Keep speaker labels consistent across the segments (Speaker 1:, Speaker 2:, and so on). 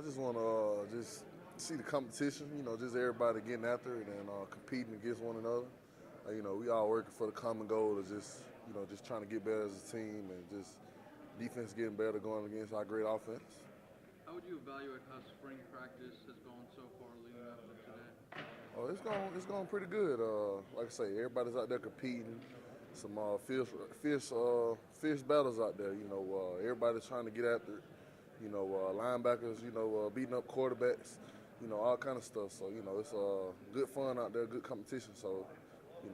Speaker 1: I just want to just see the competition. Just everybody getting after it and competing against one another. We all working for the common goal of just trying to get better as a team and just defense getting better going against our great offense.
Speaker 2: How would you evaluate how spring practice has gone so far leading up to today?
Speaker 1: Oh, it's going pretty good. Like I say, everybody's out there competing. Some fierce battles out there. Everybody's trying to get after it. Linebackers. Beating up quarterbacks. All kind of stuff. So it's good fun out there, good competition. So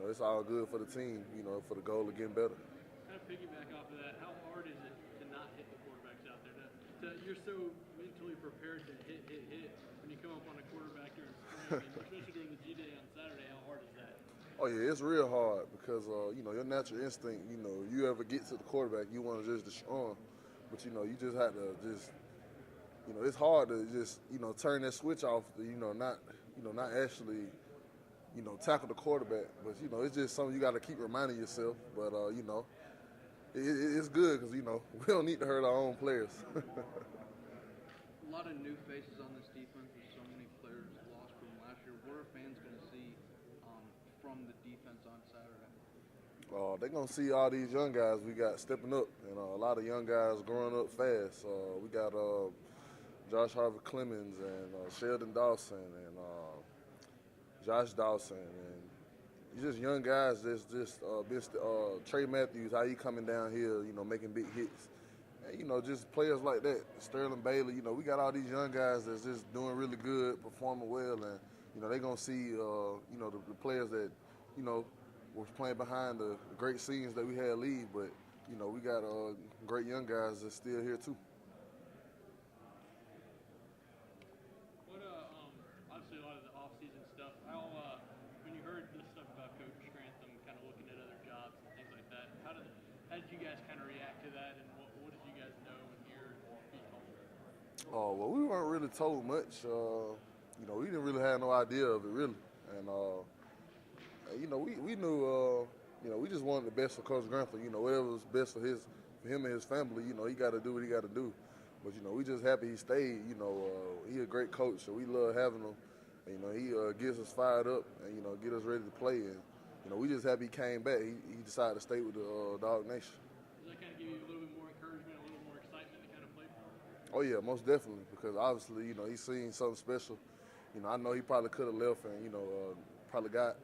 Speaker 1: it's all good for the team. For the goal of getting better.
Speaker 3: Kind of piggyback off of that, how hard is it to not hit the quarterbacks out there? You're so mentally prepared to hit when you come up on a quarterback during spring, and especially during the G-Day on Saturday. How hard is that?
Speaker 1: Oh yeah, it's real hard because your natural instinct. You ever get to the quarterback, you want to just destroy him, but you just have to just. It's hard to just turn that switch off. Not actually tackle the quarterback, but it's just something you got to keep reminding yourself. But it's good because we don't need to hurt our own players.
Speaker 2: A lot of new faces on this defense with so many players lost from last year. What are fans going to see from the defense on Saturday?
Speaker 1: They're going to see all these young guys we got stepping up, and a lot of young guys growing up fast. We got Josh Harvey Clemens and Sheldon Dawson and Josh Dawson and just young guys that's just Trey Matthews, how he coming down here, making big hits. And, just players like that, Sterling Bailey, we got all these young guys that's just doing really good, performing well, and, they're going to see, the players that, was playing behind the great scenes that we had leave, but, we got great young guys that's still here too.
Speaker 3: Obviously a lot of the off-season stuff. When you heard this stuff about Coach Grantham kind of looking at other jobs and things like that, how did you guys kind of react to that, and what did you guys know and hear and be told?
Speaker 1: Oh, well, we weren't really told much. We didn't really have no idea of it, really. And, we knew, we just wanted the best for Coach Grantham. Whatever was best for him and his family, he got to do what he got to do. But, we just happy he stayed. He a great coach, so we love having him. And, he gets us fired up and, get us ready to play. And, we just happy he came back. He decided to stay with the Dog Nation.
Speaker 3: Does that kind of give you a little bit more encouragement, a little more excitement to kind of play for him?
Speaker 1: Oh, yeah, most definitely, because obviously, he's seen something special. I know he probably could have left and, probably got,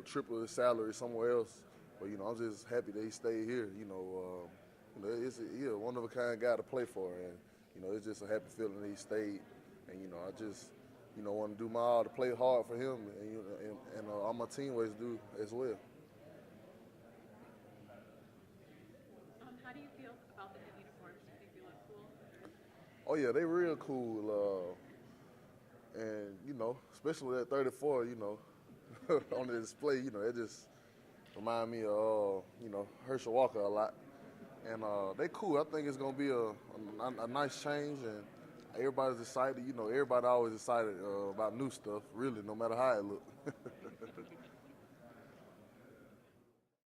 Speaker 1: triple his salary somewhere else. But, I'm just happy that he stayed here. He's a one-of-a-kind guy to play for. And, it's just a happy feeling that he stayed. And, I just, want to do my all to play hard for him and all my teammates do as well.
Speaker 4: How do you feel about the new uniforms? Do you think they look cool?
Speaker 1: Oh, yeah, they real cool. And, especially that 34, on the display, it just remind me of, Herschel Walker a lot. And they cool. I think it's going to be a nice change, and everybody's excited. Everybody always excited about new stuff, really, no matter how it look.